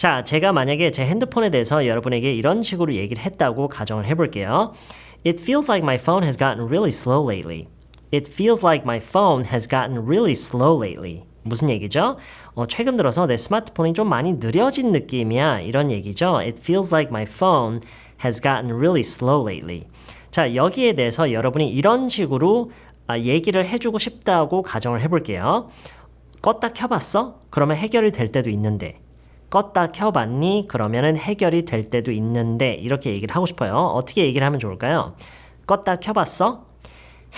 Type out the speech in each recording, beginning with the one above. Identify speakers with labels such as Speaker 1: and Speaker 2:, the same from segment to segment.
Speaker 1: 자, 제가 만약에 제 핸드폰에 대해서 여러분에게 이런 식으로 얘기를 했다고 가정을 해볼게요. It feels like my phone has gotten really slow lately. It feels like my phone has gotten really slow lately. 무슨 얘기죠? 최근 들어서 내 스마트폰이 좀 많이 느려진 느낌이야. 이런 얘기죠. It feels like my phone has gotten really slow lately. 자, 여기에 대해서 여러분이 이런 식으로 얘기를 해주고 싶다고 가정을 해볼게요. 껐다 켜봤어? 그러면 해결이 될 때도 있는데. 껐다 켜봤니? 그러면 해결이 될 때도 있는데. 이렇게 얘기를 하고 싶어요. 어떻게 얘기를 하면 좋을까요? 껐다 켜봤어?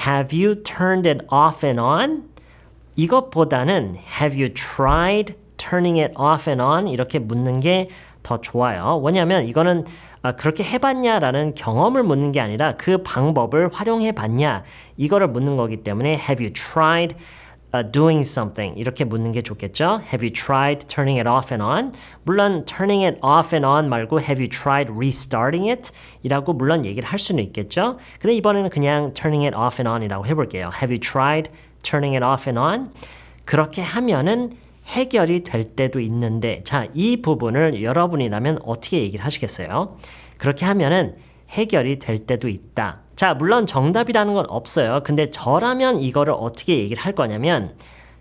Speaker 1: Have you turned it off and on? 이것보다는 Have you tried turning it off and on? 이렇게 묻는 게 더 좋아요. 왜냐하면 이거는 그렇게 해봤냐라는 경험을 묻는 게 아니라 그 방법을 활용해봤냐 이거를 묻는 거기 때문에 Have you tried doing something 이렇게 묻는 게 좋겠죠. Have you tried turning it off and on? 물론 turning it off and on 말고 Have you tried restarting it? 이라고 물론 얘기를 할 수는 있겠죠. 근데 이번에는 그냥 turning it off and on 이라고 해볼게요. Have you tried turning it off and on? 그렇게 하면은 해결이 될 때도 있는데 자, 이 부분을 여러분이라면 어떻게 얘기를 하시겠어요? 그렇게 하면은 해결이 될 때도 있다. 자, 물론 정답이라는 건 없어요. 근데 저라면 이거를 어떻게 얘기를 할 거냐면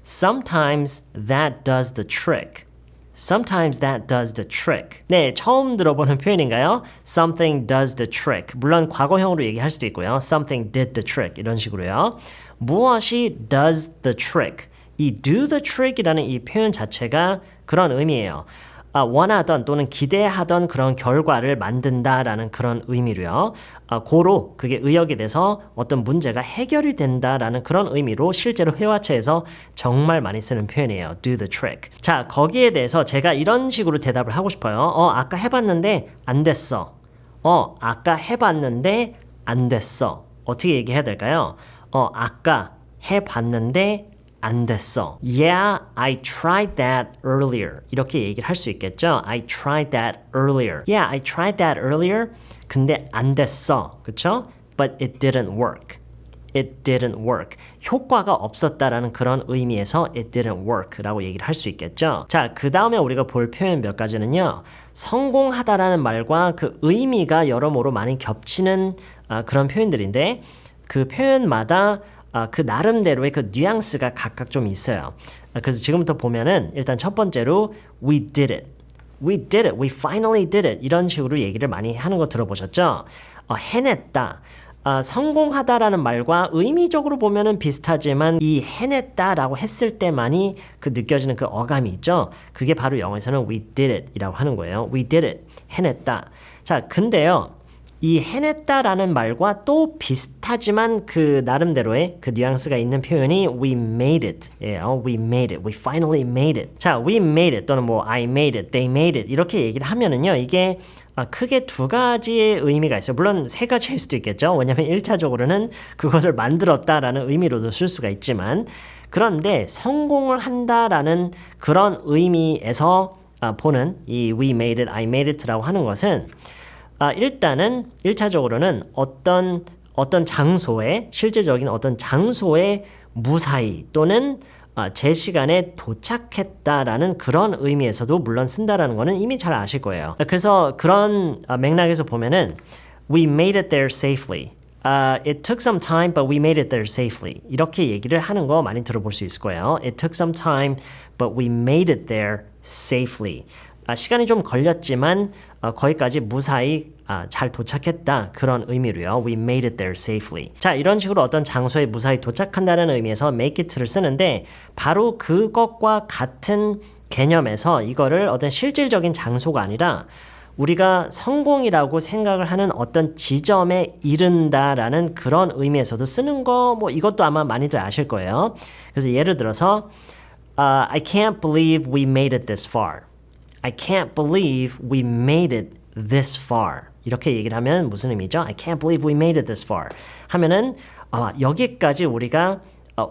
Speaker 1: Sometimes that does the trick. Sometimes that does the trick. 네, 처음 들어보는 표현인가요? Something does the trick. 물론 과거형으로 얘기할 수도 있고요. Something did the trick. 이런 식으로요. 무엇이 does the trick. 이 do the trick이라는 이 표현 자체가 그런 의미예요. 원하던 또는 기대하던 그런 결과를 만든다라는 그런 의미로요. 고로 그게 의역이 돼서 어떤 문제가 해결이 된다라는 그런 의미로 실제로 회화체에서 정말 많이 쓰는 표현이에요. do the trick. 자, 거기에 대해서 제가 이런 식으로 대답을 하고 싶어요. 아까 해봤는데 안 됐어. 아까 해봤는데 안 됐어. 어떻게 얘기해야 될까요? 아까 해봤는데 안 됐어. Yeah, I tried that earlier. 이렇게 얘기를 할 수 있겠죠? I tried that earlier. Yeah, I tried that earlier. 근데 안 됐어. 그쵸? But it didn't work. It didn't work. 효과가 없었다라는 그런 의미에서 it didn't work라고 얘기를 할 수 있겠죠? 자, 그 다음에 우리가 볼 표현 몇 가지는요. 성공하다라는 말과 그 의미가 여러모로 많이 겹치는 그런 표현들인데 그 표현마다 그 나름대로의 그 뉘앙스가 각각 좀 있어요. 그래서 지금부터 보면은 일단 첫 번째로 we did it. We did it. We finally did it. 이런 식으로 얘기를 많이 하는 거 들어보셨죠? 해냈다. 성공하다라는 말과 의미적으로 보면은 비슷하지만 이 해냈다라고 했을 때만이 그 느껴지는 그 어감이 있죠? 그게 바로 영어에서는 we did it 이라고 하는 거예요. We did it. 해냈다. 자, 근데요. 이 해냈다라는 말과 또 비슷하지만 그 나름대로의 그 뉘앙스가 있는 표현이 we made it. 예요. We made it. We finally made it. 자, we made it 또는 뭐 I made it, they made it 이렇게 얘기를 하면은요. 이게 크게 두 가지의 의미가 있어요. 물론 세 가지일 수도 있겠죠. 왜냐하면 1차적으로는 그것을 만들었다라는 의미로도 쓸 수가 있지만 그런데 성공을 한다라는 그런 의미에서 보는 이 we made it, I made it라고 하는 것은 일단은 1차적으로는 어떤 장소에 실질적인 어떤 장소에 무사히 또는 제 시간에 도착했다라는 그런 의미에서도 물론 쓴다라는 거는 이미 잘 아실 거예요. 그래서 그런 맥락에서 보면은 we made it there safely. It took some time, but we made it there safely. 이렇게 얘기를 하는 거 많이 들어볼 수 있을 거예요. It took some time, but we made it there safely. 시간이 좀 걸렸지만 거기까지 무사히 잘 도착했다 그런 의미로요. We made it there safely. 자, 이런 식으로 어떤 장소에 무사히 도착한다는 의미에서 make it를 쓰는데 바로 그것과 같은 개념에서 이거를 어떤 실질적인 장소가 아니라 우리가 성공이라고 생각을 하는 어떤 지점에 이른다라는 그런 의미에서도 쓰는 거 뭐 이것도 아마 많이들 아실 거예요. 그래서 예를 들어서 I can't believe we made it this far. I can't believe we made it this far. 이렇게 얘기를 하면 무슨 의미죠? I can't believe we made it this far. 하면은 여기까지 우리가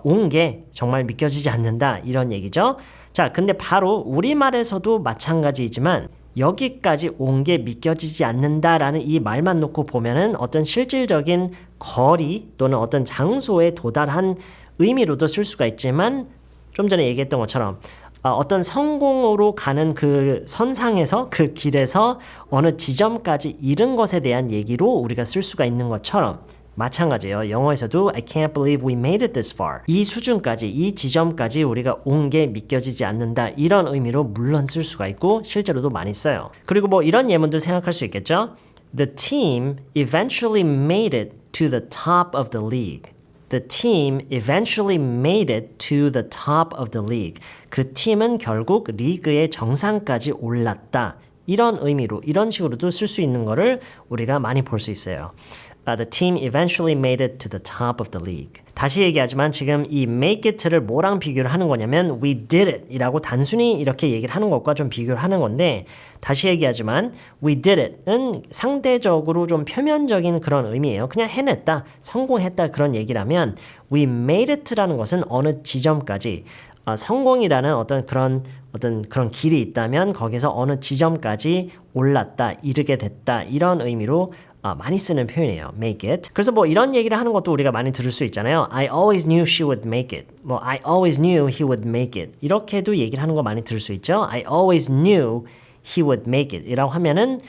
Speaker 1: 온 게 정말 믿겨지지 않는다 이런 얘기죠. 자, 근데 바로 우리말에서도 마찬가지이지만 여기까지 온 게 믿겨지지 않는다라는 이 말만 놓고 보면은 어떤 실질적인 거리 또는 어떤 장소에 도달한 의미로도 쓸 수가 있지만 좀 전에 얘기했던 것처럼 어떤 성공으로 가는 그 선상에서 그 길에서 어느 지점까지 이른 것에 대한 얘기로 우리가 쓸 수가 있는 것처럼 마찬가지예요. 영어에서도 I can't believe we made it this far. 이 수준까지, 이 지점까지 우리가 온 게 믿겨지지 않는다. 이런 의미로 물론 쓸 수가 있고 실제로도 많이 써요. 그리고 뭐 이런 예문도 생각할 수 있겠죠. The team eventually made it to the top of the league. The team eventually made it to the top of the league. 그 팀은 결국 리그의 정상까지 올랐다. 이런 의미로, 이런 식으로도 쓸 수 있는 거를 우리가 많이 볼 수 있어요. The team eventually made it to the top of the league. 다시 얘기하지만 지금 이 make it를 뭐랑 비교를 하는 거냐면 we did it 이라고 단순히 이렇게 얘기를 하는 것과 좀 비교를 하는 건데 다시 얘기하지만 we did it은 상대적으로 좀 표면적인 그런 의미예요. 그냥 해냈다, 성공했다 그런 얘기라면 we made it라는 것은 어느 지점까지 성공이라는 어떤 그런 길이 있다면 거기서 어느 지점까지 올랐다, 이르게 됐다 이런 의미로 많이 쓰는 표현이에요. make it. 그래서 뭐 이런 얘기를 하는 것도 우리가 많이 들을 수 있잖아요. I always knew she would make it. 뭐 I always knew he would make it. 이렇게도 얘기를 하는 거 많이 들을 수 있죠. I always knew he would make it. 이라고 하면은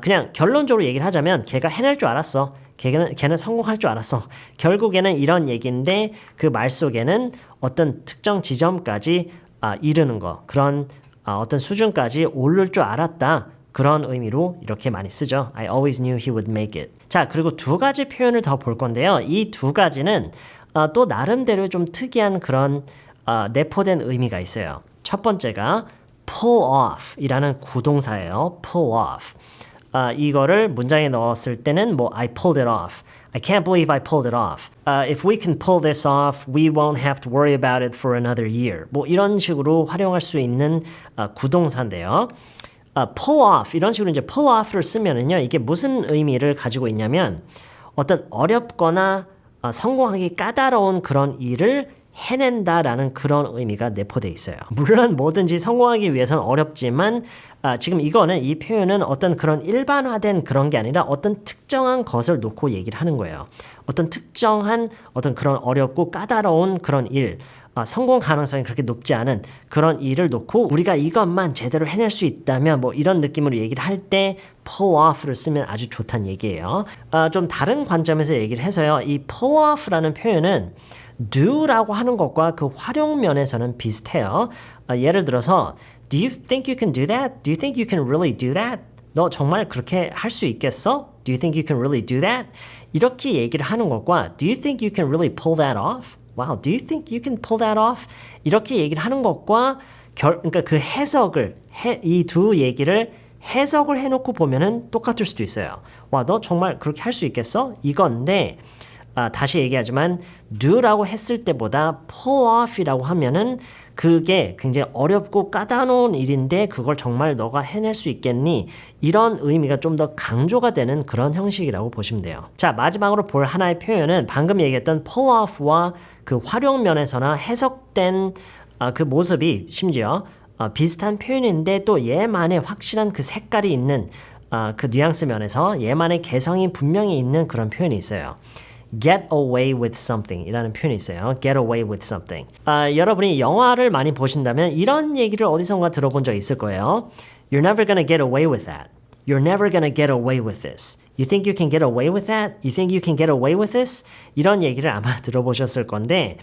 Speaker 1: 그냥 결론적으로 얘기를 하자면 걔가 해낼 줄 알았어. 걔는 성공할 줄 알았어. 결국에는 이런 얘기인데 그 말 속에는 어떤 특정 지점까지 이르는 거, 그런 어떤 수준까지 오를 줄 알았다. 그런 의미로 이렇게 많이 쓰죠. I always knew he would make it. 자, 그리고 두 가지 표현을 더 볼 건데요. 이 두 가지는 또 나름대로 좀 특이한 그런 내포된 의미가 있어요. 첫 번째가 pull off 이라는 구동사예요. pull off. 이거를 문장에 넣었을 때는 뭐 I pulled it off. I can't believe I pulled it off. If we can pull this off, we won't have to worry about it for another year. 뭐 이런 식으로 활용할 수 있는 구동사인데요. pull off 이런 식으로 이제 pull off를 쓰면은요 이게 무슨 의미를 가지고 있냐면 어떤 어렵거나 성공하기 까다로운 그런 일을 해낸다라는 그런 의미가 내포되어 있어요. 물론 뭐든지 성공하기 위해서는 어렵지만 지금 이거는 이 표현은 어떤 그런 일반화된 그런 게 아니라 어떤 특정한 것을 놓고 얘기를 하는 거예요. 어떤 특정한 어떤 그런 어렵고 까다로운 그런 일 성공 가능성이 그렇게 높지 않은 그런 일을 놓고 우리가 이것만 제대로 해낼 수 있다면 뭐 이런 느낌으로 얘기를 할 때 pull off를 쓰면 아주 좋다는 얘기예요. 좀 다른 관점에서 얘기를 해서요. 이 pull off라는 표현은 do라고 하는 것과 그 활용면에서는 비슷해요. 예를 들어서 Do you think you can do that? Do you think you can really do that? 너 정말 그렇게 할 수 있겠어? Do you think you can really do that? 이렇게 얘기를 하는 것과 Do you think you can really pull that off? Wow, do you think you can pull that off? 이렇게 얘기를 하는 것과 그러니까 그 해석을 이 두 얘기를 해석을 해놓고 보면은 똑같을 수도 있어요. 와, 너 정말 그렇게 할 수 있겠어? 이건데 다시 얘기하지만 do라고 했을 때보다 pull off이라고 하면은 그게 굉장히 어렵고 까다로운 일인데 그걸 정말 너가 해낼 수 있겠니? 이런 의미가 좀 더 강조가 되는 그런 형식이라고 보시면 돼요. 자, 마지막으로 볼 하나의 표현은 방금 얘기했던 pull off와 그 활용면에서나 해석된 그 모습이 심지어 비슷한 표현인데 또 얘만의 확실한 그 색깔이 있는 그 뉘앙스 면에서 얘만의 개성이 분명히 있는 그런 표현이 있어요. get away with something 이라는 표현이 있어요. get away with something. 여러분이 영화를 많이 보신다면 이런 얘기를 어디선가 들어본 적 있을 거예요. You're never gonna get away with that. You're never gonna get away with this. You think you can get away with that? You think you can get away with this? 이런 얘기를 아마 들어보셨을 건데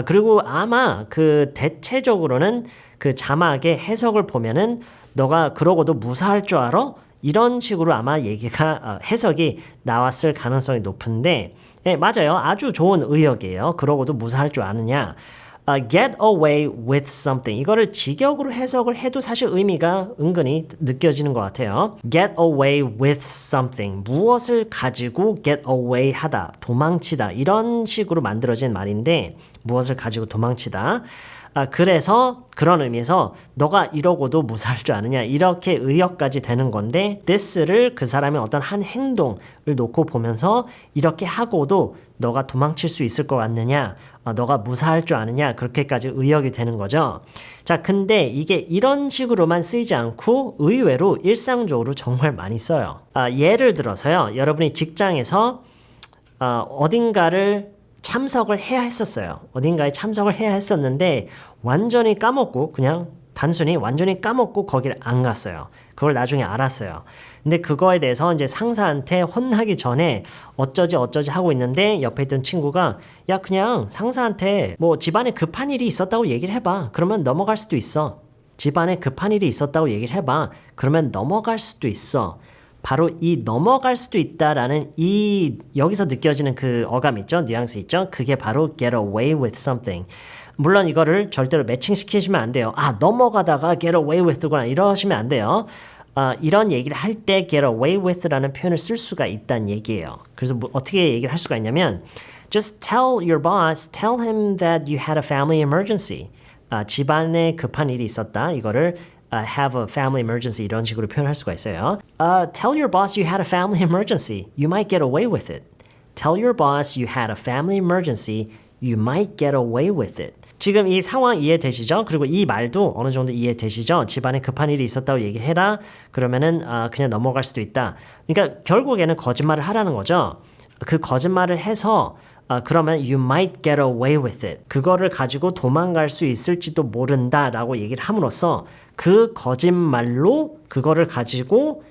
Speaker 1: 그리고 아마 그 대체적으로는 그 자막의 해석을 보면은 너가 그러고도 무사할 줄 알아? 이런 식으로 아마 얘기가 해석이 나왔을 가능성이 높은데 네, 맞아요. 아주 좋은 의역이에요. 그러고도 무사할 줄 아느냐. Get away with something. 이거를 직역으로 해석을 해도 사실 의미가 은근히 느껴지는 것 같아요. Get away with something. 무엇을 가지고 get away 하다, 도망치다. 이런 식으로 만들어진 말인데 무엇을 가지고 도망치다. 그래서 그런 의미에서 너가 이러고도 무사할 줄 아느냐 이렇게 의역까지 되는 건데 this를 그 사람의 어떤 한 행동을 놓고 보면서 이렇게 하고도 너가 도망칠 수 있을 것 같느냐 너가 무사할 줄 아느냐 그렇게까지 의역이 되는 거죠. 자, 근데 이게 이런 식으로만 쓰이지 않고 의외로 일상적으로 정말 많이 써요. 예를 들어서요. 여러분이 직장에서 어딘가를 참석을 해야 했었어요. 어딘가에 참석을 해야 했었는데 완전히 까먹고 그냥 단순히 완전히 까먹고 거기를 안 갔어요. 그걸 나중에 알았어요. 근데 그거에 대해서 이제 상사한테 혼나기 전에 어쩌지 하고 있는데 옆에 있던 친구가 야 그냥 상사한테 뭐 집안에 급한 일이 있었다고 얘기를 해봐. 그러면 넘어갈 수도 있어. 집안에 급한 일이 있었다고 얘기를 해봐. 그러면 넘어갈 수도 있어. 바로 이 넘어갈 수도 있다라는 이 여기서 느껴지는 그 어감 있죠? 뉘앙스 있죠? 그게 바로 get away with something. 물론 이거를 절대로 매칭시키시면 안 돼요. 아 넘어가다가 get away with거나 이러시면 안 돼요. 이런 얘기를 할 때 get away with라는 표현을 쓸 수가 있다는 얘기예요. 그래서 뭐 어떻게 얘기를 할 수가 있냐면 just tell your boss, tell him that you had a family emergency. 집안에 급한 일이 있었다. 이거를 have a family emergency 이런 식으로 표현할 수가 있어요. Tell your boss you had a family emergency. You might get away with it. Tell your boss you had a family emergency. You might get away with it. 지금 이 상황 이해되시죠? 그리고 이 말도 어느 정도 이해되시죠? 집안에 급한 일이 있었다고 얘기해라. 그러면은 그냥 넘어갈 수도 있다. 그러니까 결국에는 거짓말을 하라는 거죠. 그 거짓말을 해서 그러면 you might get away with it. 그거를 가지고 도망갈 수 있을지도 모른다라고 얘기를 함으로써 그 거짓말로 그거를 가지고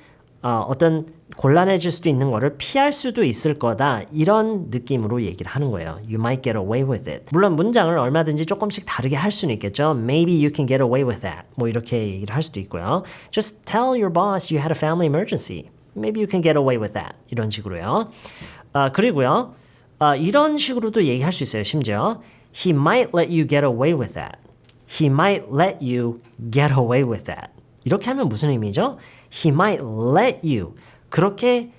Speaker 1: 어떤 곤란해질 수도 있는 거를 피할 수도 있을 거다. 이런 느낌으로 얘기를 하는 거예요. You might get away with it. 물론 문장을 얼마든지 조금씩 다르게 할 수는 있겠죠. Maybe you can get away with that. 뭐 이렇게 얘기를 할 수도 있고요. Just tell your boss you had a family emergency. Maybe you can get away with that. 이런 식으로요. 그리고요. 이런 식으로도 얘기할 수 있어요. 심지어 He might let you get away with that. He might let you get away with that. 이렇게 하면 무슨 의미죠? He might let you. 그렇게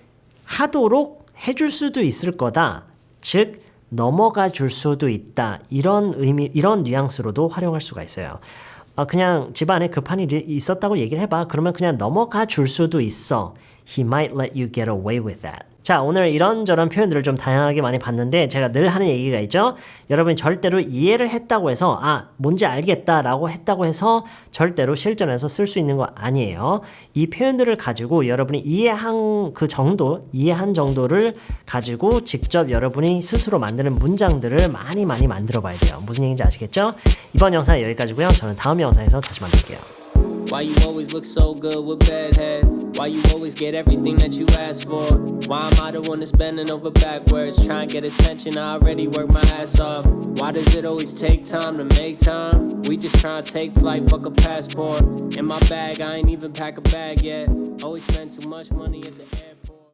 Speaker 1: 하도록 해줄 수도 있을 거다. 즉 넘어가 줄 수도 있다. 이런 의미, 이런 뉘앙스로도 활용할 수가 있어요. 그냥 집안에 급한 일이 있었다고 얘기를 해봐. 그러면 그냥 넘어가 줄 수도 있어. He might let you get away with that. 자, 오늘 이런저런 표현들을 좀 다양하게 많이 봤는데 제가 늘 하는 얘기가 있죠. 여러분이 절대로 이해를 했다고 해서 뭔지 알겠다라고 했다고 해서 절대로 실전에서 쓸 수 있는 거 아니에요. 이 표현들을 가지고 여러분이 이해한 정도를 가지고 직접 여러분이 스스로 만드는 문장들을 많이 만들어 봐야 돼요. 무슨 얘기인지 아시겠죠? 이번 영상은 여기까지고요. 저는 다음 영상에서 다시 만날게요.
Speaker 2: Why you always look so good with bad head? Why you always get everything that you ask for? Why am I the one that's bending over backwards? Trying to get attention, I already worked my ass off. Why does it always take time to make time? We just trying to take flight, fuck a passport. In my bag, I ain't even pack a bag yet. Always spend too much money at the airport.